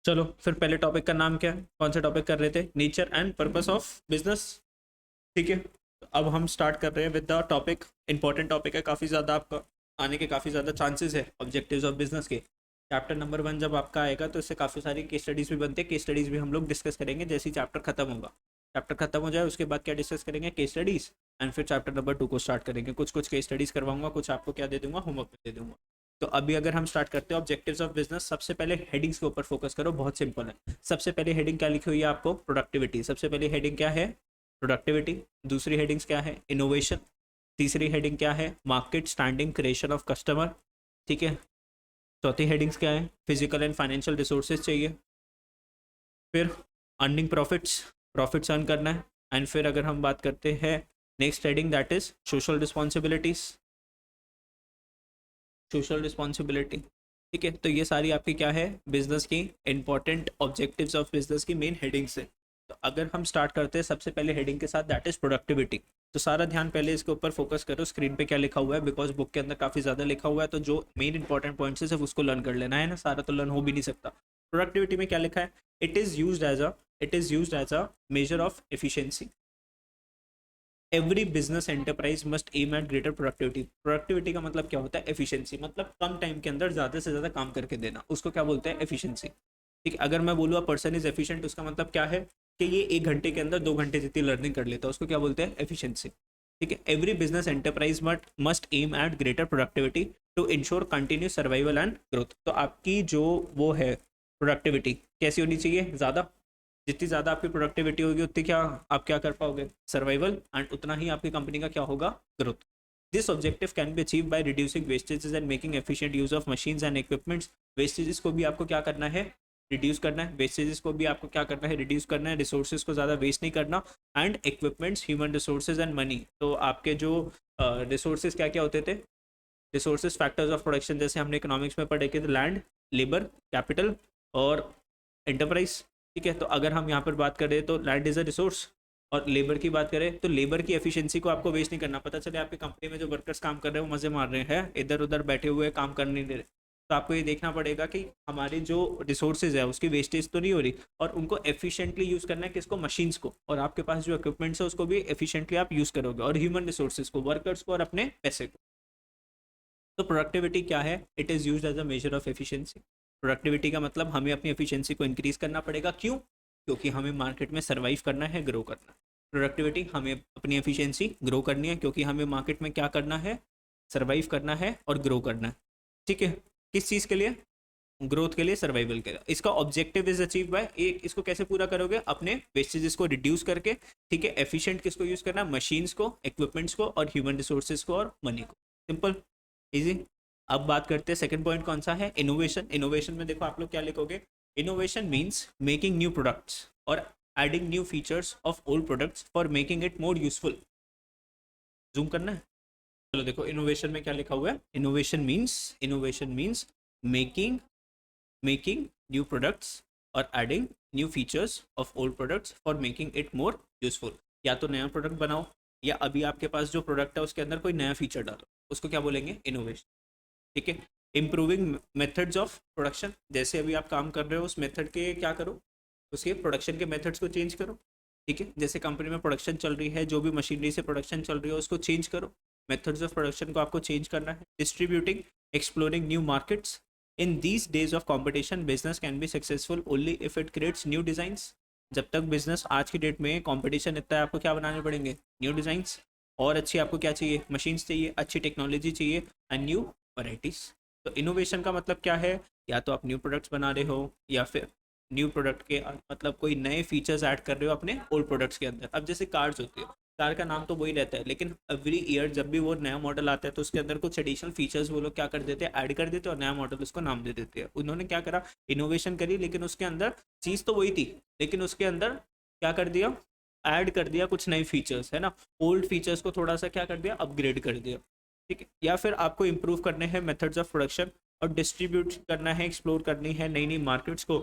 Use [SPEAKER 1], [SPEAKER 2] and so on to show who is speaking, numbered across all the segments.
[SPEAKER 1] चलो फिर पहले टॉपिक का नाम क्या है, कौन सा टॉपिक कर रहे थे, nature and purpose of business. ठीक है, तो अब हम स्टार्ट कर रहे हैं with the topic. Important topic है, काफ़ी ज़्यादा आपका आने के काफ़ी ज़्यादा चांसेस है ऑब्जेक्टिव्स ऑफ बिजनेस के। चैप्टर नंबर 1 जब आपका आएगा तो इससे काफ़ी सारी केस स्टडीज़ भी बनते हैं, केस स्टडीज़ भी हम लोग डिस्कस करेंगे जैसे ही चैप्टर खत्म होगा। चैप्टर खत्म हो जाए उसके बाद क्या डिस्कस करेंगे, केस स्टडीज़, एंड फिर चैप्टर नंबर 2 को स्टार्ट करेंगे। कुछ कुछ केस स्टडीज़ करवाऊंगा, कुछ आपको क्या दे दूंगा, होमवर्क में दे दूंगा। तो अभी अगर हम स्टार्ट करते हैं ऑब्जेक्टिव्स ऑफ बिजनेस, सबसे पहले हेडिंग्स के ऊपर फोकस करो, बहुत सिंपल है। सबसे पहले हेडिंग क्या लिखी हुई है आपको, प्रोडक्टिविटी। सबसे पहले हेडिंग क्या है, प्रोडक्टिविटी। दूसरी हेडिंग्स क्या है, इनोवेशन। तीसरी हेडिंग क्या है, market standing, creation of customer. ठीक है। चौथी हेडिंग्स क्या है, फिजिकल एंड फाइनेंशियल रिसोर्सेज चाहिए। फिर अर्निंग प्रॉफिट्स, प्रॉफिट्स अर्न करना है। एंड फिर अगर हम बात करते हैं next heading that is social responsibilities, social responsibility. ठीक है, तो ये सारी आपकी क्या है, बिजनेस की इंपॉर्टेंट ऑब्जेक्टिव्स ऑफ बिजनेस की मेन हेडिंग्स है। तो अगर हम स्टार्ट करते हैं सबसे पहले हेडिंग के साथ दैट इज प्रोडक्टिविटी, तो सारा ध्यान पहले इसके ऊपर फोकस करो, स्क्रीन पे क्या लिखा हुआ है, बिकॉज बुक के अंदर काफ़ी ज़्यादा लिखा हुआ है, तो जो मेन इंपॉर्टेंट पॉइंट्स है सिर्फ उसको लर्न कर लेना है ना, सारा तो लर्न हो भी नहीं सकता। प्रोडक्टिविटी में क्या लिखा है, it is use as a measure of efficiency. Every business enterprise must aim at greater productivity. Productivity का मतलब क्या होता है, एफिशिएंसी, मतलब कम टाइम के अंदर ज़्यादा से ज़्यादा काम करके देना, उसको क्या बोलते हैं, एफिशिएंसी। ठीक है, अगर मैं बोलूँ पर्सन इज एफिशिएंट, उसका मतलब क्या है कि ये 1 घंटे के अंदर 2 घंटे जितनी लर्निंग कर लेता है, उसको क्या बोलते हैं, एफिशिएंसी। ठीक है, every business enterprise must aim at greater productivity to ensure continue survival and growth. तो आपकी जो वो है प्रोडक्टिविटी कैसी होनी चाहिए, ज़्यादा। जितनी ज़्यादा आपकी प्रोडक्टिविटी होगी उतनी क्या आप क्या कर पाओगे, सर्वाइवल, एंड उतना ही आपकी कंपनी का क्या होगा, growth. This objective can be achieve by reducing vestiges and making efficient use of machines and equipments. Vestiges को भी आपको क्या करना है, रिड्यूस करना है। वेस्टेजेस को भी आपको क्या करना है, रिड्यूस करना है। रिसोर्सेज को ज़्यादा वेस्ट नहीं करना। And equipments, human resources and money. तो आपके जो रिसोर्सेज क्या क्या होते थे, रिसोर्सेज फैक्टर्स ऑफ प्रोडक्शन, जैसे हमने इकोनॉमिक्स में पढ़े कि लैंड, लेबर, कैपिटल और एंटरप्राइज। ठीक है, तो अगर हम यहाँ पर बात करें तो लैंड इज अ रिसोर्स, और लेबर की बात करें तो लेबर की एफिशिएंसी को आपको वेस्ट नहीं करना। पता चले आपकी कंपनी में जो वर्कर्स काम कर रहे हैं वो मजे मार रहे हैं, इधर उधर बैठे हुए काम कर नहीं दे रहे, तो आपको ये देखना पड़ेगा कि हमारी जो रिसोर्सेज है उसकी वेस्टेज तो नहीं हो रही, और उनको एफिशिएंटली यूज़ करना है, किसको, मशीन्स को, और आपके पास जो इक्विपमेंट्स है उसको भी एफिशिएंटली आप यूज़ करोगे, और ह्यूमन रिसोर्सेज को, वर्कर्स को और अपने पैसे को। तो प्रोडक्टिविटी क्या है, it is use as a measure of efficiency. Productivity का मतलब हमें अपनी एफिशिएंसी को इंक्रीज करना पड़ेगा, क्यों, क्योंकि हमें मार्केट में सर्वाइव करना है, ग्रो करना है। प्रोडक्टिविटी, हमें अपनी एफिशिएंसी ग्रो करनी है क्योंकि हमें मार्केट में क्या करना है, सर्वाइव करना है और ग्रो करना है। ठीक है, किस चीज़ के लिए, ग्रोथ के लिए, सर्वाइवल के लिए। इसका ऑब्जेक्टिव इज अचीव बाय, एक इसको कैसे पूरा करोगे, अपने वेस्टेजेस को रिड्यूस करके। ठीक है, एफिशिएंट किसको यूज करना है, मशीन्स को, इक्विपमेंट्स को और ह्यूमन रिसोर्सेज को और मनी को। Simple, easy. अब बात करते हैं सेकंड पॉइंट कौन सा है, इनोवेशन। इनोवेशन में देखो आप लोग क्या लिखोगे, innovation means making new products और adding new features of old products for making it more useful. Zoom करना है, चलो देखो इनोवेशन में क्या लिखा हुआ है, innovation means making making new products और adding new features of old products for making it more useful. या तो नया प्रोडक्ट बनाओ, या अभी आपके पास जो प्रोडक्ट है उसके अंदर कोई नया फीचर डालो, उसको क्या बोलेंगे, इनोवेशन। ठीक है, इम्प्रूविंग मेथड्स ऑफ प्रोडक्शन, जैसे अभी आप काम कर रहे हो उस मेथड के क्या करो, उसके प्रोडक्शन के मेथड्स को चेंज करो। ठीक है, जैसे कंपनी में प्रोडक्शन चल रही है, जो भी मशीनरी से प्रोडक्शन चल रही है उसको चेंज करो, मेथड्स ऑफ प्रोडक्शन को आपको चेंज करना है। Distributing, exploring new markets. In these days of competition business can be successful only if it creates new designs. जब तक बिजनेस, आज की डेट में कॉम्पिटिशन इतना है, आपको क्या बनाने पड़ेंगे, न्यू डिजाइंस, और अच्छी आपको क्या चाहिए, मशीन्स चाहिए, अच्छी टेक्नोलॉजी चाहिए एंड न्यू वैराइटीज। तो इनोवेशन का मतलब क्या है, या तो आप न्यू प्रोडक्ट्स बना रहे हो, या फिर न्यू प्रोडक्ट के मतलब कोई नए फीचर्स ऐड कर रहे हो अपने ओल्ड प्रोडक्ट्स के अंदर। अब जैसे कार्स होती है, कार का नाम तो वही रहता है, लेकिन एवरी ईयर जब भी वो नया मॉडल आता है तो उसके अंदर कुछ एडिशनल फीचर्स वो लोग क्या कर देते हैं, ऐड कर देते हैं, और नया मॉडल उसको नाम दे देते हैं। उन्होंने क्या करा, इनोवेशन करी, लेकिन उसके अंदर चीज़ तो वही थी, लेकिन उसके अंदर क्या कर दिया, ऐड कर दिया कुछ नए फीचर्स, है ना, ओल्ड फीचर्स को थोड़ा सा क्या कर दिया, अपग्रेड कर दिया। ठीक है, या फिर आपको इंप्रूव करने हैं मेथड्स ऑफ प्रोडक्शन, और डिस्ट्रीब्यूट करना है, एक्सप्लोर करनी है नई नई मार्केट्स को।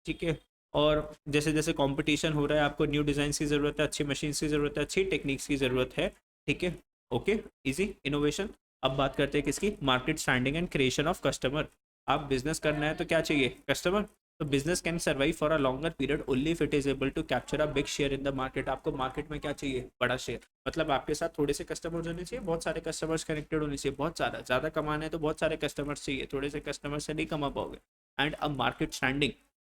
[SPEAKER 1] ठीक है, और जैसे जैसे कंपटीशन हो रहा है आपको न्यू डिज़ाइन की ज़रूरत है, अच्छी मशीन्स की ज़रूरत है, अच्छी टेक्निक्स की ज़रूरत है। ठीक है, ओके, इजी, इनोवेशन। अब बात करते हैं किसकी, market standing and creation of customer. आप बिजनेस करना है तो क्या चाहिए, कस्टमर। तो business can survive for a longer period only if it is able to capture a big share in the market. आपको मार्केट में क्या चाहिए? बड़ा शेयर। मतलब आपके साथ थोड़े से कस्टमर्स होने चाहिए, बहुत सारे कस्टमर्स कनेक्टेड होने चाहिए, बहुत सारा, ज़्यादा कमाना है तो बहुत सारे कस्टमर्स चाहिए, थोड़े से कस्टमर से नहीं कमा पाओगे। एंड अ मार्केट स्टैंडिंग,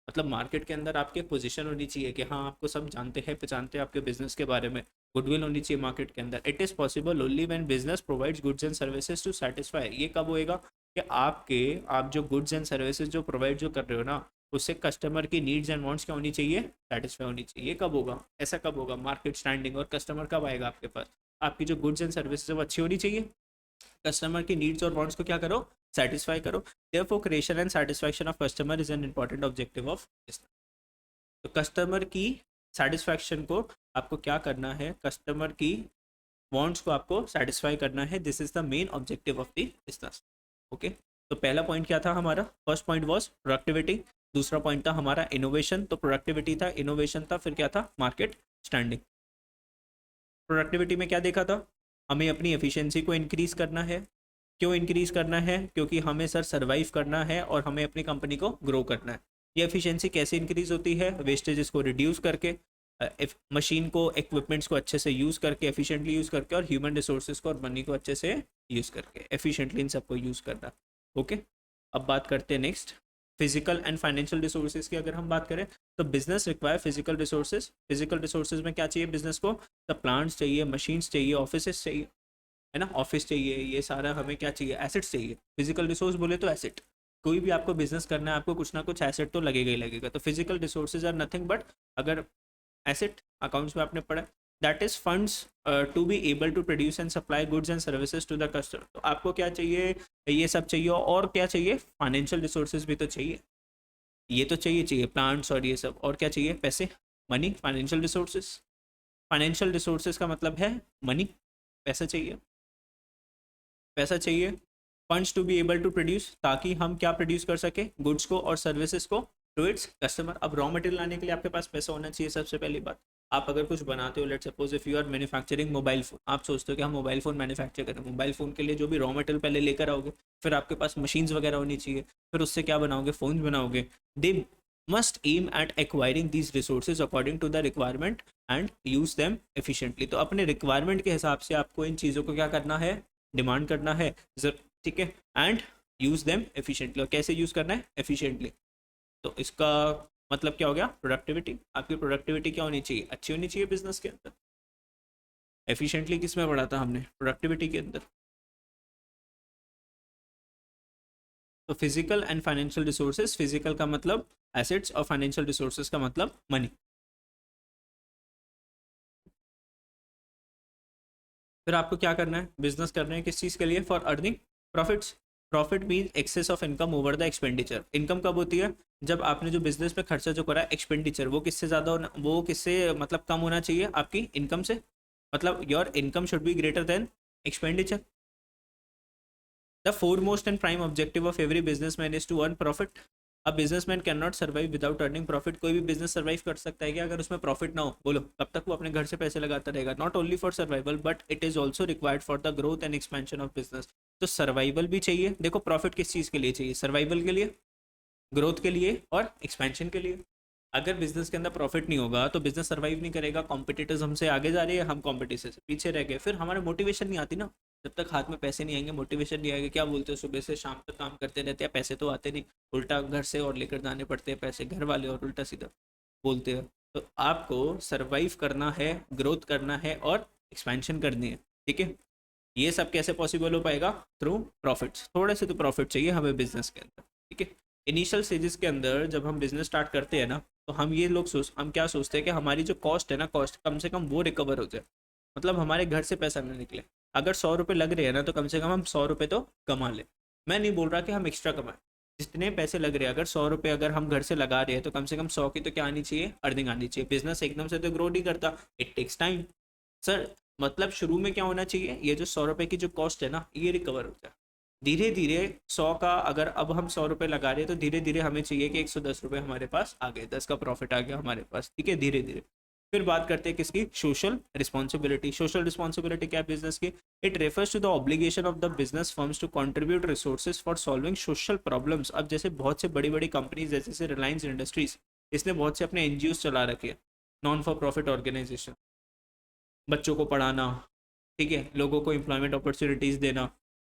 [SPEAKER 1] मतलब मार्केट के अंदर आपकी पोजीशन होनी चाहिए कि हाँ आपको सब जानते हैं पहचानते हैं आपके बिजनेस के बारे में, गुडविल होनी चाहिए मार्केट के अंदर। It is possible only when business provides goods and services to satisfy. ये कब होएगा? कि आप जो गुड्स एंड सर्विसेज जो प्रोवाइड जो कर रहे हो ना, उससे कस्टमर की नीड्स एंड वांट्स क्या होनी चाहिए? सेटिस्फाई होनी चाहिए। ये कब होगा? ऐसा कब होगा? Market standing. और कस्टमर कब आएगा आपके पास? आपकी जो गुड्स एंड सर्विसेज वो अच्छी होनी चाहिए, कस्टमर की नीड्स और वांट्स को क्या करो? सेटिस्फाई करो। Therefore creation and satisfaction of customer is an important objective of business. तो कस्टमर की सेटिस्फैक्शन को आपको क्या करना है? कस्टमर की वांट्स को आपको सेटिस्फाई करना है। This is the main objective of the business. Okay, तो पहला पॉइंट क्या था हमारा? First point was productivity. दूसरा पॉइंट था हमारा इनोवेशन। तो प्रोडक्टिविटी था, इनोवेशन था, फिर क्या था? Market standing. प्रोडक्टिविटी में क्या देखा था? हमें अपनी एफिशिएंसी को इंक्रीज करना है। क्यों इंक्रीज करना है? क्योंकि हमें सर सर्वाइव करना है और हमें अपनी कंपनी को ग्रो करना है। ये एफिशिएंसी कैसे इंक्रीज होती है? वेस्टेजेस को रिड्यूस करके, मशीन को, इक्विपमेंट्स को अच्छे से यूज़ करके, एफिशिएंटली यूज़ करके, और ह्यूमन रिसोर्सेज को और मनी को अच्छे से यूज़ करके, एफिशिएंटली इन सबको यूज़ करना। ओके, अब बात करते हैं next physical and financial resources की। अगर हम बात करें तो business require physical resources. Physical resources में क्या चाहिए बिजनेस को? तो प्लांट्स चाहिए, मशीन्स चाहिए, ऑफिस चाहिए, है ना, ऑफिस चाहिए, ये सारा हमें क्या चाहिए? एसेट्स चाहिए। फिजिकल रिसोर्स बोले तो एसेट। कोई भी आपको बिजनेस करना है आपको कुछ ना कुछ एसेट तो लगेगा ही लगेगा। तो physical resources are nothing but, अगर एसेट अकाउंट्स में आपने पढ़ा, that is funds to be able to produce and supply goods and services to the customer. तो आपको क्या चाहिए? ये सब चाहिए, और क्या चाहिए? फाइनेंशियल रिसोर्सेज भी तो चाहिए। ये तो चाहिए प्लांट्स और ये सब, और क्या चाहिए? पैसे, money, financial resources. Financial resources का मतलब है मनी, पैसा चाहिए, पैसा चाहिए। Funds to be able to produce, ताकि हम क्या प्रोड्यूस कर सके? गुड्स को और सर्विसेज को टू इट्स कस्टमर। अब रॉ मटेरियल लाने के लिए आपके पास पैसा होना चाहिए सबसे पहली बात। आप अगर कुछ बनाते हो, let suppose if you are manufacturing mobile phone, आप सोचते हो कि हम मोबाइल फोन मैन्युफैक्चर करें, मोबाइल फोन के लिए जो भी रॉ मटेरियल पहले लेकर आओगे, फिर आपके पास मशीन्स वगैरह होनी चाहिए, फिर उससे क्या बनाओगे? फ़ोन बनाओगे। They must aim at acquiring these resources according to the requirement and use them efficiently. तो अपने रिक्वायरमेंट के हिसाब से आपको इन चीज़ों को क्या करना है? डिमांड करना है, ठीक है, एंड यूज देम एफिशिएंटली। और कैसे यूज करना है? एफिशिएंटली। तो इसका मतलब क्या हो गया? प्रोडक्टिविटी। आपकी प्रोडक्टिविटी क्या होनी चाहिए? अच्छी होनी चाहिए बिजनेस के अंदर। एफिशिएंटली किस में पढ़ा था हमने? प्रोडक्टिविटी के अंदर। तो physical and financial resources, physical का मतलब एसेट्स और फाइनेंशियल रिसोर्सेज का मतलब मनी। फिर आपको क्या करना है? बिजनेस करना है किस चीज़ के लिए? For earning profits. Profit mean excess of income over the expenditure. Income कब होती है? जब आपने जो बिजनेस में खर्चा जो करा है, एक्सपेंडिचर, वो किससे ज़्यादा होना, वो किससे मतलब कम होना चाहिए? आपकी इनकम से। मतलब your income should be greater than expenditure. The foremost and prime objective of every businessman is to earn profit. अब businessman can not survive without earning profit. कोई भी बिजनेस सर्वाइव कर सकता है क्या अगर उसमें प्रॉफिट ना हो? बोलो, कब तक वो अपने घर से पैसे लगाता रहेगा? Not only for survival but it is also required for the growth and expansion of business. तो सर्वाइवल भी चाहिए। देखो प्रॉफिट किस चीज़ के लिए चाहिए? सर्वाइवल के लिए, ग्रोथ के लिए और एक्सपेंशन के लिए। अगर बिजनेस के अंदर प्रॉफिट नहीं होगा तो बिजनेस सर्वाइव नहीं करेगा। कॉम्पिटिटर्स हमसे आगे जा रहे हैं, हम कॉम्पिटिशन से पीछे रह गए, फिर हमारे मोटिवेशन नहीं आती ना। जब तक हाथ में पैसे नहीं आएंगे, मोटिवेशन नहीं आएगा। क्या बोलते हो, सुबह से शाम तक काम करते रहते हैं, पैसे तो आते नहीं, उल्टा घर से और लेकर जाने पड़ते हैं पैसे, घर वाले और उल्टा सीधा बोलते हैं। तो आपको सर्वाइव करना है, ग्रोथ करना है और एक्सपेंशन करनी है। ठीक है, ये सब कैसे पॉसिबल हो पाएगा? Through profits. थोड़े से तो प्रॉफिट चाहिए हमें बिजनेस के अंदर। ठीक है, इनिशियल स्टेजेस के अंदर जब हम बिजनेस स्टार्ट करते हैं ना, तो हम क्या सोचते हैं कि हमारी जो कॉस्ट है ना, कॉस्ट कम से कम वो रिकवर हो जाए। मतलब हमारे घर से पैसा ना निकले। अगर 100 रुपये लग रहे हैं ना, तो कम से कम हम 100 रुपये तो कमा लें। मैं नहीं बोल रहा कि हम एक्स्ट्रा कमाएं। जितने पैसे लग रहे हैं, अगर 100 रुपये अगर हम घर से लगा रहे हैं, तो कम से कम 100 की तो क्या आनी चाहिए? अर्निंग आनी चाहिए। बिजनेस एकदम से तो ग्रो नहीं करता, इट टेक्स टाइम सर। मतलब शुरू में क्या होना चाहिए? ये जो 100 रुपये की जो कॉस्ट है ना, ये रिकवर हो जाए धीरे धीरे। 100 का अगर अब हम 100 रुपये लगा रहे हैं, तो धीरे धीरे हमें चाहिए कि 110 रुपये हमारे पास आ गए, 10 का प्रॉफिट आ गया हमारे पास। ठीक है, धीरे धीरे फिर बात करते हैं किसकी, सोशल रिस्पॉन्सिबिलिटी। सोशल रिस्पॉन्सिबिलिटी क्या है बिजनेस की, it refers to the obligation of the business firms to contribute resources for solving social problems. अब जैसे बहुत से बड़ी बड़ी कंपनीज जैसे रिलायंस इंडस्ट्रीज, इसने बहुत से अपने एनजीओ चला रखे हैं, नॉन फॉर प्रॉफिट ऑर्गेनाइजेशन, बच्चों को पढ़ाना, ठीक है, लोगों को एम्प्लॉयमेंट अपॉर्चुनिटीज़ देना,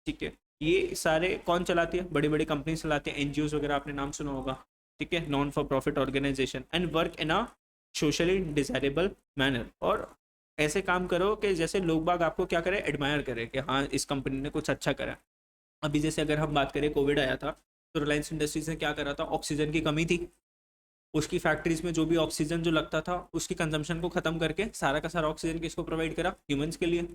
[SPEAKER 1] ठीक है, ये सारे कौन चलाती है, बड़ी बड़ी कंपनी चलाती है, एनजीओ वगैरह आपने नाम सुना होगा, ठीक है, non for profit organisation, and work in a socially desirable manner. और ऐसे काम करो कि जैसे लोग बाग आपको क्या करें, एडमायर करें कि हाँ इस कंपनी ने कुछ अच्छा करा। अभी जैसे अगर हम बात करें, कोविड आया था तो रिलायंस इंडस्ट्रीज ने क्या करा था, ऑक्सीजन की कमी थी, उसकी फैक्ट्रीज में जो भी ऑक्सीजन जो लगता था उसकी कंजम्पशन को खत्म करके सारा का सारा ऑक्सीजन किसको प्रोवाइड करा, ह्यूमंस के लिए।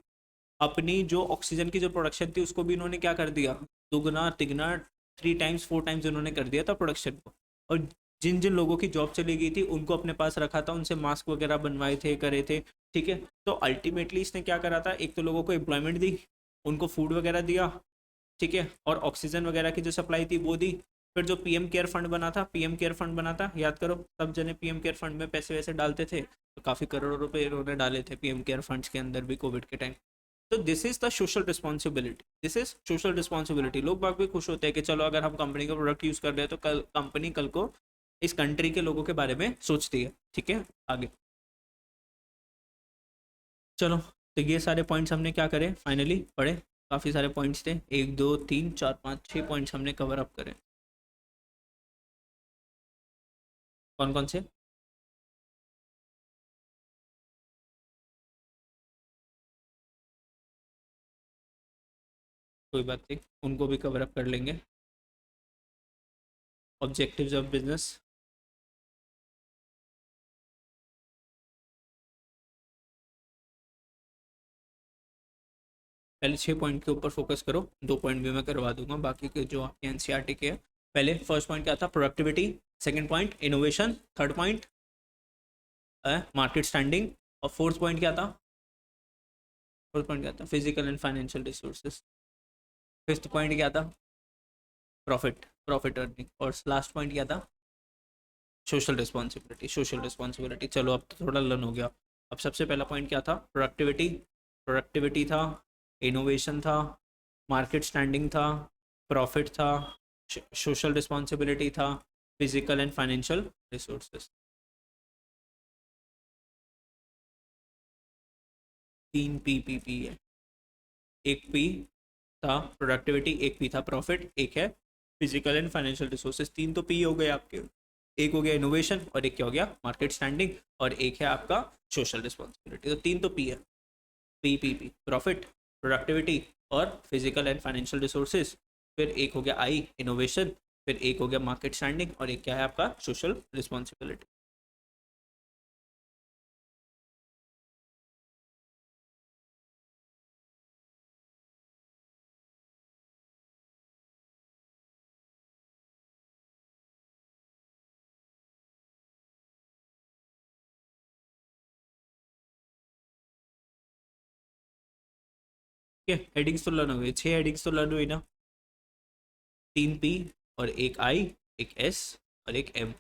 [SPEAKER 1] अपनी जो ऑक्सीजन की जो प्रोडक्शन थी उसको भी इन्होंने क्या कर दिया, दुगना तिगना, 3 टाइम्स 4 टाइम्स इन्होंने कर दिया था प्रोडक्शन को। और जिन जिन लोगों की जॉब चली गई थी उनको अपने पास रखा था, उनसे मास्क वगैरह बनवाए थे, करे थे, ठीक है। तो अल्टीमेटली इसने क्या करा था, एक तो लोगों को एम्प्लॉयमेंट दी, उनको फूड वगैरह दिया, ठीक है, और ऑक्सीजन वगैरह की जो सप्लाई थी वो दी। फिर जो पीएम केयर फंड बना था, पीएम केयर फंड बना था, याद करो सब जने पीएम केयर फंड में पैसे वैसे डालते थे, तो काफ़ी करोड़ों रुपए इन्होंने डाले थे पीएम केयर फंड्स के अंदर भी कोविड के टाइम। तो this is the social responsibility, this is social responsibility. लोग बाग भी खुश होते हैं कि चलो अगर हम कंपनी का प्रोडक्ट यूज़ कर रहे हैं तो कल कंपनी कल को इस कंट्री के लोगों के बारे में सोचती है, ठीक है। आगे चलो, तो ये सारे पॉइंट्स हमने क्या करे, फाइनली पढ़े। काफ़ी सारे पॉइंट्स थे, 1 2 3 4 5 6 पॉइंट्स हमने कवर अप करे। कौन कौन से, कोई बात नहीं, उनको भी कवर अप कर लेंगे। ऑब्जेक्टिव्स ऑफ बिजनेस, पहले 6 पॉइंट के ऊपर फोकस करो, 2 पॉइंट भी मैं करवा दूंगा बाकी के जो आपके एनसीईआरटी के हैं। पहले फर्स्ट पॉइंट क्या था, productivity. Second point innovation. Third point market standing. और फोर्थ पॉइंट क्या था, फोर्थ पॉइंट क्या था, physical and financial resources. Fifth point क्या था, प्रॉफिट, प्रॉफिट अर्निंग। और लास्ट पॉइंट क्या था, सोशल रिस्पॉन्सिबिलिटी, सोशल रिस्पॉन्सिबिलिटी। चलो अब तो थोड़ा लर्न हो गया। अब सबसे पहला पॉइंट क्या था, प्रोडक्टिविटी, प्रोडक्टिविटी था, इनोवेशन था, मार्केट स्टैंडिंग था, प्रॉफिट था, सोशल रिस्पॉन्सिबिलिटी था, physical and financial resources. 3 P है, एक पी था प्रोडक्टिविटी, एक पी था प्रॉफिट, एक है फिजिकल एंड फाइनेंशियल रिसोर्सेज। 3 तो पी हो गए आपके, एक हो गया इनोवेशन और एक क्या हो गया मार्केट स्टैंडिंग और एक है आपका सोशल रिस्पॉन्सिबिलिटी। तो 3 तो पी है, पी प्रॉफिट, प्रोडक्टिविटी और फिजिकल एंड फाइनेंशियल रिसोर्सेज। फिर एक हो गया आई, इनोवेशन। फिर एक हो गया मार्केट स्टैंडिंग और एक क्या है आपका सोशल रिस्पॉन्सिबिलिटी। ठीक है, हेडिंग्स तो लर्न हुई, 6 हेडिंग्स तो लर्न हुई ना। 3 पी और एक आई, एक एस और एक एम।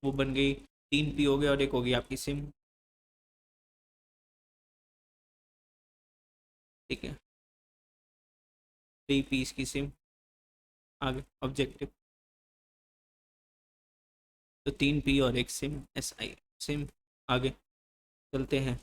[SPEAKER 1] वो बन गई, 3 पी हो गया और एक हो गई आपकी सिम, ठीक है, 3 पीस की सिम। आगे ऑब्जेक्टिव, तो 3 पी और एक सिम, एस आई सिम। आगे चलते हैं,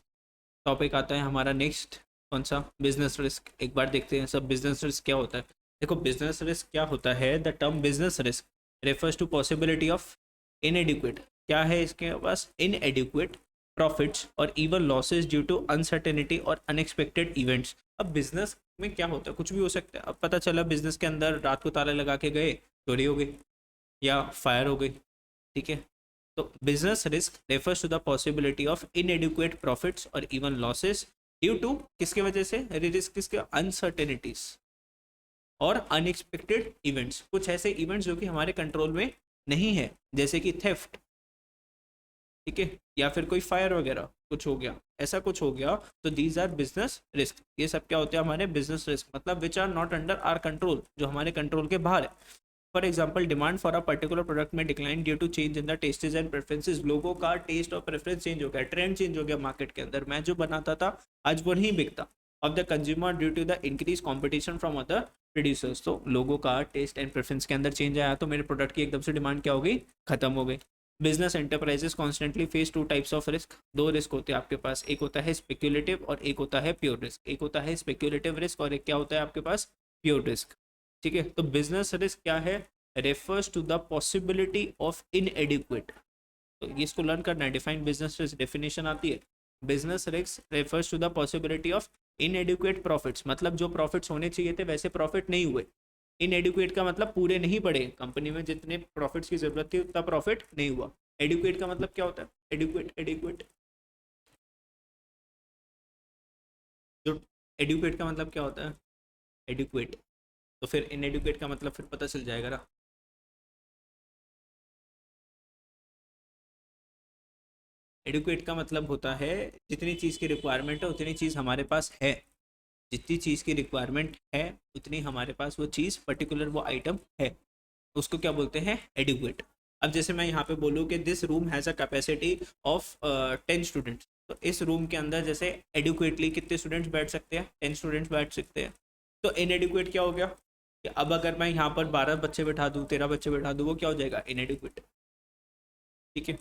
[SPEAKER 1] टॉपिक आता है हमारा नेक्स्ट, कौन सा, बिजनेस रिस्क। एक बार देखते हैं सब बिजनेस रिस्क क्या होता है। देखो बिजनेस रिस्क क्या होता है, the term business risk refers to possibility of inadequate, क्या है इसके पास, इनएडिक्वेट प्रॉफिट्स और even losses due to uncertainty और अनएक्सपेक्टेड इवेंट्स। अब बिजनेस में क्या होता है, कुछ भी हो सकता है। अब पता चला बिजनेस के अंदर रात को ताला लगा के गए, चोरी हो गई या फायर हो गई, ठीक है। तो business risk refers to the possibility of inadequate profits और इवन लॉसेस ड्यू टू, किसके वजह से, रिस्क किसके, अनसर्टेनिटीज और अनएक्सपेक्टेड इवेंट्स। कुछ ऐसे इवेंट्स जो कि हमारे कंट्रोल में नहीं है, जैसे कि थेफ्ट, ठीक है, या फिर कोई फायर वगैरह कुछ हो गया, ऐसा कुछ हो गया, तो दीज आर बिजनेस रिस्क। ये सब क्या होते हैं हमारे बिजनेस रिस्क, मतलब which are not under our control, जो हमारे कंट्रोल के बाहर है। For example demand for a particular product में decline due to change in the tastes and preferences, लोगों का टेस्ट और प्रेफरेंस चेंज हो गया, ट्रेंड चेंज हो गया मार्केट के अंदर, मैं जो बनाता था आज वो नहीं बिकता, of the consumer due to the increase competition from other producers. तो लोगों का टेस्ट एंड प्रेफरेंस के अंदर चेंज आया तो मेरे प्रोडक्ट की एकदम से डिमांड क्या हो गई, खत्म हो गई। Business enterprises constantly face two types of risk, दो रिस्क होते हैं आपके पास, एक होता है स्पेक्यूलेटिव और एक होता है प्योर रिस्क। एक होता है स्पेक्यूलेटिव रिस्क और एक क्या होता है आपके पास, प्योर रिस्क। ठीक है, तो बिजनेस रिस्क क्या है, refers to the possibility of inadequate, तो ये इसको लर्न करना है, डिफाइन बिजनेस रिस्क डेफिनेशन आती है। Business risk refers to the possibility of inadequate profits, मतलब जो प्रॉफिट्स होने चाहिए थे वैसे प्रॉफिट नहीं हुए। इनएडिक्वेट का मतलब पूरे नहीं पड़े, कंपनी में जितने प्रॉफिट्स की जरूरत थी उतना प्रॉफिट नहीं हुआ। एडिक्वेट का मतलब क्या होता है, एडिक्वेट, एडिक्वेट जो एडिक्वेट का मतलब क्या होता है, एडिक्वेट, तो फिर इनएडिक्वेट का मतलब फिर पता चल जाएगा ना। एडिक्वेट का मतलब होता है जितनी चीज़ की रिक्वायरमेंट है उतनी चीज़ हमारे पास है, जितनी चीज़ की रिक्वायरमेंट है उतनी हमारे पास वो चीज़ पर्टिकुलर वो आइटम है, उसको क्या बोलते हैं, एडिक्वेट। अब जैसे मैं यहाँ पे बोलूँ कि this room has a capacity of 10 students, तो इस रूम के अंदर जैसे एडिक्वेटली कितने स्टूडेंट्स बैठ सकते हैं, 10 स्टूडेंट्स बैठ सकते हैं। तो इनएडिक्वेट क्या हो गया कि अब अगर मैं यहाँ पर 12 बच्चे बैठा दूँ, 13 बच्चे बैठा दूँ, वो क्या हो जाएगा, इनएडिक्वेट। ठीक है,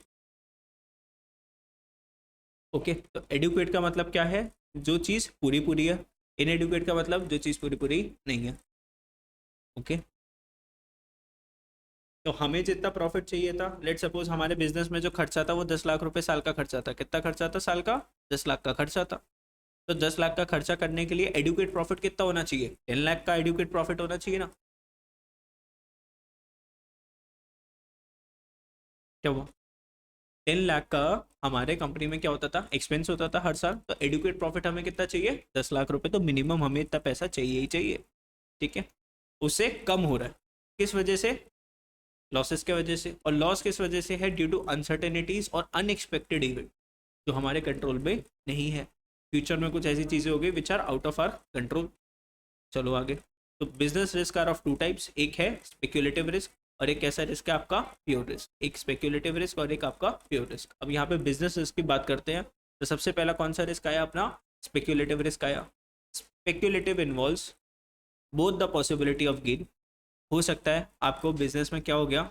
[SPEAKER 1] ओके, तो एडुकेट का मतलब क्या है, जो चीज़ पूरी पूरी है। इनएडुकेट का मतलब जो चीज़ पूरी पूरी नहीं है। ओके, तो हमें जितना प्रॉफिट चाहिए था, लेट सपोज हमारे बिजनेस में जो खर्चा था वो 10 लाख रुपए साल का खर्चा था, कितना खर्चा था साल का, 10 लाख का खर्चा था। तो 10 लाख का खर्चा करने के लिए एडुकेट प्रॉफिट कितना होना चाहिए, 10 लाख का एडुकेट प्रॉफिट होना चाहिए ना। क्या हुआ, 10 लाख का हमारे कंपनी में क्या होता था, एक्सपेंस होता था हर साल, तो एडुकेट प्रॉफिट हमें कितना चाहिए, 10 लाख रुपए, तो मिनिमम हमें इतना पैसा चाहिए ही चाहिए। ठीक है, उससे कम हो रहा है, किस वजह से, लॉसेस के वजह से। और लॉस किस वजह से है, ड्यू टू अनसर्टेनिटीज और अनएक्सपेक्टेड इवेंट जो हमारे कंट्रोल में नहीं है। फ्यूचर में कुछ ऐसी चीज़ें हो गई which are out of our control. चलो आगे। तो business risk are of two types, एक है स्पेक्यूलेटिव रिस्क और एक कैसा रिस्क है आपका, प्योर रिस्क। एक स्पेक्यूलेटिव रिस्क और एक आपका प्योर रिस्क। अब यहाँ पे बिजनेस रिस्क की बात करते हैं, तो सबसे पहला कौन सा रिस्क आया अपना, स्पेक्यूलेटिव रिस्क आया। Speculative involves both the possibility of gain, हो सकता है आपको बिजनेस में क्या हो गया,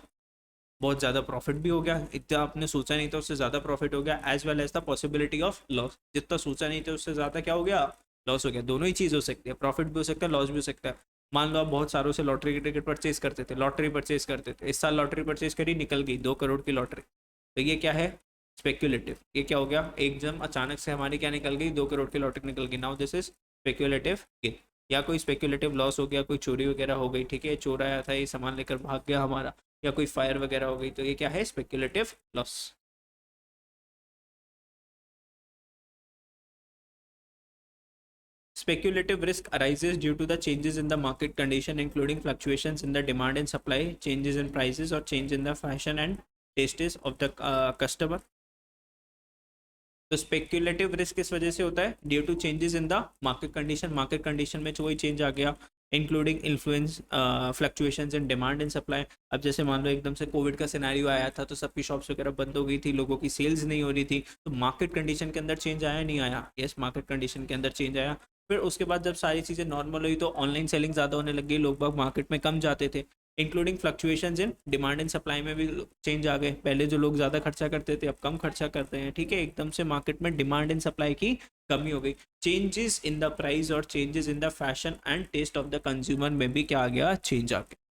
[SPEAKER 1] बहुत ज़्यादा प्रॉफिट भी हो गया, इतना आपने सोचा नहीं था उससे ज़्यादा प्रॉफिट हो गया, as well as the possibility of loss, जितना सोचा नहीं था उससे ज़्यादा क्या हो गया, लॉस हो गया। दोनों ही चीज़ हो सकती है, प्रॉफिट भी हो सकता है, लॉस भी हो सकता है। मान लो आप बहुत सारों से लॉटरी की टिकट परचेज करते थे, लॉटरी परचेज करते थे, इस साल लॉटरी परचेज करी, निकल गई 2 करोड़ की लॉटरी, तो ये क्या है, स्पेक्यूलेटिव। ये क्या हो गया, एकदम अचानक से हमारी क्या निकल गई, 2 करोड़ की लॉटरी निकल गई, now this is speculative gain. या कोई स्पेक्यूलेटिव लॉस हो गया, कोई चोरी वगैरह हो गई, ठीक है, चोर आया था, ये सामान लेकर भाग गया हमारा, या कोई फायर वगैरह हो गई, तो ये क्या है, speculative loss. Speculative risk arises due to the changes in the market condition, including fluctuations in the demand and supply, changes in prices, or change in the fashion and tastes of the customer. तो speculative risk किस वजह से होता है, due to changes in the market condition, market condition में कोई change आ गया, including influence fluctuations in demand and supply. अब जैसे मान लो एकदम से कोविड का सिनेरियो आया था तो सबकी शॉप्स वगैरह बंद हो गई थी, लोगों की सेल्स नहीं हो रही थी, तो मार्केट कंडीशन के अंदर चेंज आया नहीं आया, यस मार्केट कंडीशन के अंदर चेंज आया। फिर उसके बाद जब सारी चीज़ें नॉर्मल हुई तो ऑनलाइन सेलिंग ज़्यादा होने लगी, लोग बाग मार्केट में कम जाते थे, including fluctuations in demand and supply में भी चेंज आ गए, पहले जो लोग ज़्यादा खर्चा करते थे अब कम खर्चा करते हैं, ठीक है, एकदम से मार्केट में डिमांड एंड सप्लाई की कमी हो गई। चेंजेस इन द प्राइस और changes in the fashion and taste of the consumer में भी क्या आ गया, चेंज आ गया।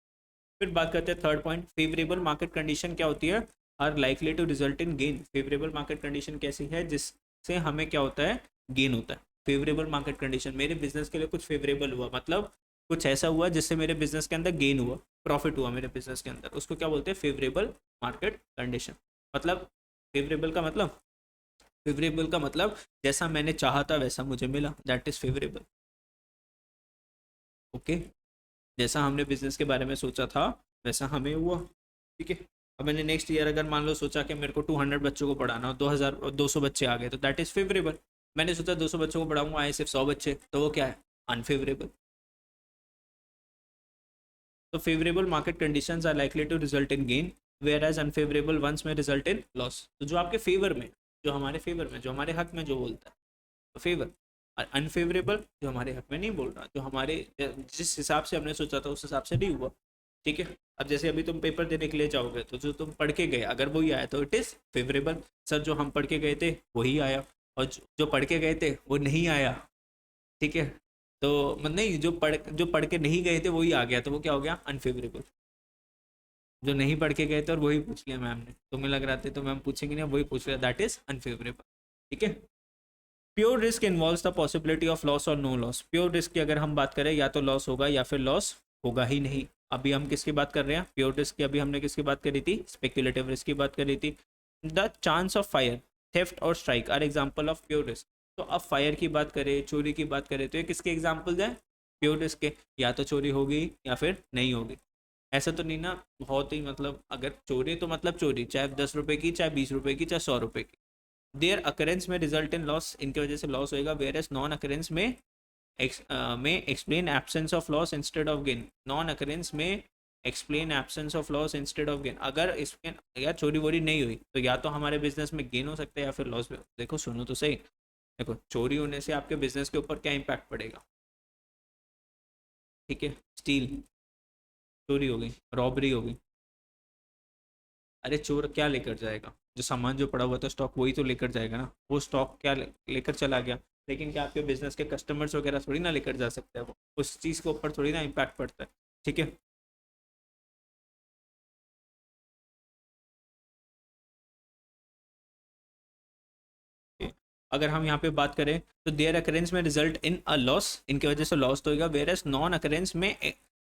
[SPEAKER 1] फिर बात करते हैं third point, favourable market condition क्या होती है, are likely to result in gain. Favourable market condition कैसी है जिससे हमें क्या होता है, गेन होता है। फेवरेबल मार्केट कंडीशन, मेरे बिजनेस के लिए कुछ फेवरेबल हुआ, मतलब कुछ ऐसा हुआ जिससे मेरे बिजनेस के अंदर गेन हुआ, प्रॉफिट हुआ मेरे बिजनेस के अंदर, उसको क्या बोलते हैं, फेवरेबल मार्केट कंडीशन। मतलब फेवरेबल का मतलब, फेवरेबल का मतलब जैसा मैंने चाहा था वैसा मुझे मिला, दैट इज फेवरेबल। ओके, जैसा हमने बिजनेस के बारे में सोचा था वैसा हमें हुआ। ठीक है, अब मैंने नेक्स्ट ईयर अगर मान लो सोचा कि मेरे को 200 बच्चों को पढ़ाना हो, 200 बच्चे आ गए तो दैट इज फेवरेबल। मैंने सोचा 200 बच्चों को पढ़ाऊंगा, आए सिर्फ 100 बच्चे, तो वो क्या है, अनफेवरेबल। तो favourable market conditions are likely to result in gain, whereas unfavourable ones में रिजल्ट इन लॉस। तो जो आपके फेवर में, जो हमारे फेवर में, जो हमारे हक में जो बोलता है तो फेवर, और अनफेवरेबल जो हमारे हक में नहीं बोल रहा, जो हमारे जिस हिसाब से हमने सोचा था उस हिसाब से नहीं हुआ। ठीक है, अब जैसे अभी तुम पेपर देने के लिए जाओगे तो जो तुम पढ़ के गए अगर वही आया तो इट इज़ फेवरेबल। सर जो हम पढ़ के गए थे वही आया, और जो पढ़ के गए थे वो नहीं आया। ठीक है, तो नहीं, जो पढ़ के नहीं गए थे वही आ गया, तो वो क्या हो गया, अनफेवरेबल। जो नहीं पढ़ के गए थे और वही पूछ लिया मैम ने, तुम्हें लग रहा था तो मैम पूछेंगे नहीं, वही पूछ लिया, दैट इज अनफेवरेबल। ठीक है, pure risk involves the possibility of loss और नो लॉस। प्योर रिस्क की अगर हम बात करें, या तो लॉस होगा या फिर लॉस होगा ही नहीं। अभी हम किसकी बात कर रहे हैं, प्योर रिस्क की। अभी हमने किसकी बात करी थी, स्पेक्युलेटिव रिस्क की बात करी थी। The chance of fire, theft और strike are example of pure risk. तो अब फायर की बात करें, चोरी की बात करें, तो ये किसके एग्जाम्पल हैं, प्योर रिस्क के। या तो चोरी होगी या फिर नहीं होगी। ऐसा तो नहीं ना, बहुत ही मतलब अगर चोरी तो मतलब चोरी, चाहे 10 रुपए की, चाहे 20 रुपए की, चाहे 100 रुपए की। देयर अकरेंस में रिजल्ट इन लॉस, इनकी वजह से लॉस होएगा। वेयर एज नॉन अकरेंस में explain absence of loss instead of gain. Non occurrence में explain absence of loss instead of gain. अगर इसके या चोरी वोरी नहीं हुई तो या तो हमारे बिजनेस में गेन हो सकता है या फिर लॉस भी। देखो सुनो तो सही, देखो चोरी होने से आपके बिजनेस के ऊपर क्या इम्पैक्ट पड़ेगा। ठीक है, स्टील चोरी हो गई, रॉबरी हो गई। अरे चोर क्या लेकर जाएगा, जो सामान जो पड़ा हुआ था स्टॉक वही तो लेकर जाएगा ना। वो स्टॉक क्या लेकर चला गया, लेकिन क्या आपके बिजनेस के कस्टमर्स वगैरह थोड़ी ना लेकर जा सकते हैं, वो उस चीज़ के ऊपर थोड़ी ना इम्पैक्ट पड़ता है। ठीक है, अगर हम यहाँ पे बात करें तो देयर अकरेंस में रिजल्ट इन अ लॉस, इनकी वजह से लॉस तो होगा। वेयर एज नॉन अकरेंस में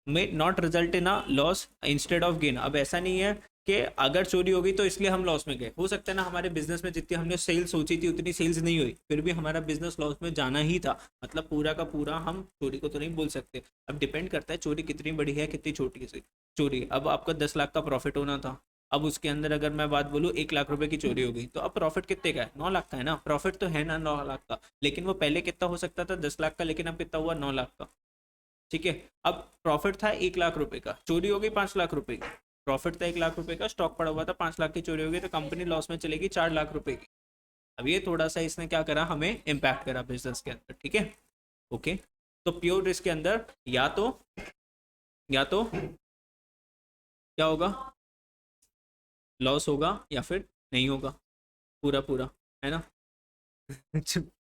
[SPEAKER 1] not result in a loss instead of gain. अब ऐसा नहीं है कि अगर चोरी होगी तो इसलिए हम लॉस में गए। हो सकता है ना हमारे बिजनेस में जितनी हमने सेल्स सोची थी उतनी सेल्स नहीं हुई, फिर भी हमारा बिजनेस लॉस में जाना ही था। मतलब पूरा का पूरा हम चोरी को तो नहीं बोल सकते। अब डिपेंड करता है चोरी कितनी बड़ी है कितनी छोटी सी चोरी। अब आपका 10 लाख का प्रॉफिट होना था, अब उसके अंदर अगर मैं बात बोलूँ 1 लाख रुपए की चोरी हो गई, तो अब प्रॉफिट कितने का है, 9 लाख का है ना। प्रॉफिट तो है ना 9 लाख का, लेकिन वो पहले कितना हो सकता था, 10 लाख का, लेकिन अब कितना हुआ, 9 लाख का। ठीक है, अब प्रॉफिट था 1 लाख रुपए का, चोरी हो गई 5 लाख रुपए की। प्रॉफिट था 1 लाख रुपए का, स्टॉक पड़ा हुआ था 5 लाख की, चोरी हो गई तो कंपनी लॉस में चलेगी 4 लाख रुपए की। अब ये थोड़ा सा इसने क्या करा, हमें इम्पैक्ट करा बिजनेस के अंदर। ठीक है, ओके। तो प्योर रिस्क के अंदर या तो क्या होगा, लॉस होगा या फिर नहीं होगा, पूरा पूरा, है ना।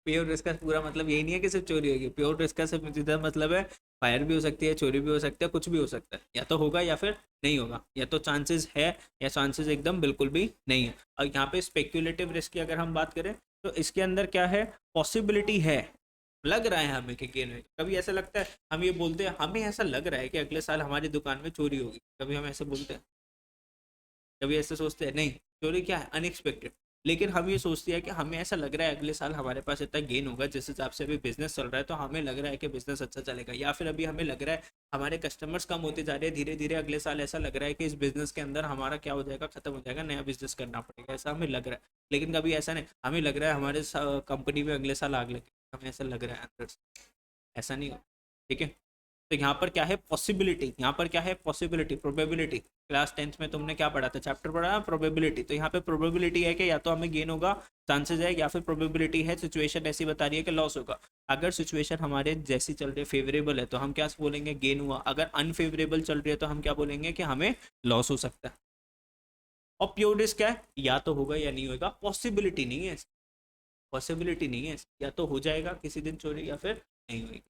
[SPEAKER 1] प्योर रिस्क का पूरा मतलब यही नहीं है कि सिर्फ चोरी होगी। प्योर रिस्क का सिर्फ सीधा मतलब है फायर भी हो सकती है, चोरी भी हो सकती है, कुछ भी हो सकता है। या तो होगा या फिर नहीं होगा, या तो चांसेस है या चांसेस एकदम बिल्कुल भी नहीं है। और यहाँ पे स्पेक्यूलेटिव रिस्क की अगर हम बात करें तो इसके अंदर क्या है, पॉसिबिलिटी है, लग रहा है हमें कि गेन होगा। कभी ऐसा लगता है, हम ये बोलते हैं हमें ऐसा लग रहा है कि अगले साल हमारी दुकान में चोरी होगी, कभी हम ऐसे बोलते हैं, कभी ऐसे सोचते हैं नहीं, चोरी क्या है, अनएक्सपेक्टेड। लेकिन हम ये सोचते हैं कि हमें ऐसा लग रहा है अगले साल हमारे पास इतना गेन होगा, जिस हिसाब से अभी बिजनेस चल रहा है तो हमें लग रहा है कि बिजनेस अच्छा चलेगा। या फिर अभी हमें लग रहा है हमारे कस्टमर्स कम होते जा रहे हैं धीरे धीरे, अगले साल ऐसा लग रहा है कि इस बिजनेस के अंदर हमारा क्या हो जाएगा, खत्म हो जाएगा, नया बिजनेस करना पड़ेगा, ऐसा हमें लग रहा है। लेकिन कभी ऐसा नहीं, हमें लग रहा है हमारे कंपनी में अगले साल आग लगे, हमें ऐसा लग रहा है अंदर से, ऐसा नहीं हो। ठीक है, तो यहाँ पर क्या है, पॉसिबिलिटी, यहाँ पर क्या है, पॉसिबिलिटी, प्रोबेबिलिटी। क्लास 10th में तुमने क्या पढ़ा था, चैप्टर पढ़ा है प्रोबेबिलिटी। तो यहाँ पे प्रोबेबिलिटी है कि या तो हमें गेन होगा, चांसेस है, या फिर प्रोबेबिलिटी है, सिचुएशन ऐसी बता रही है कि लॉस होगा। अगर सिचुएशन हमारे जैसी चल रही है, फेवरेबल है, तो हम क्या बोलेंगे, गेन हुआ। अगर अनफेवरेबल चल रही है तो हम क्या बोलेंगे कि हमें लॉस हो सकता है। और प्योर रिस्क क्या है, या तो होगा या नहीं होगा, पॉसिबिलिटी नहीं है, पॉसिबिलिटी नहीं है, या तो हो जाएगा किसी दिन चोरी या फिर नहीं होगी।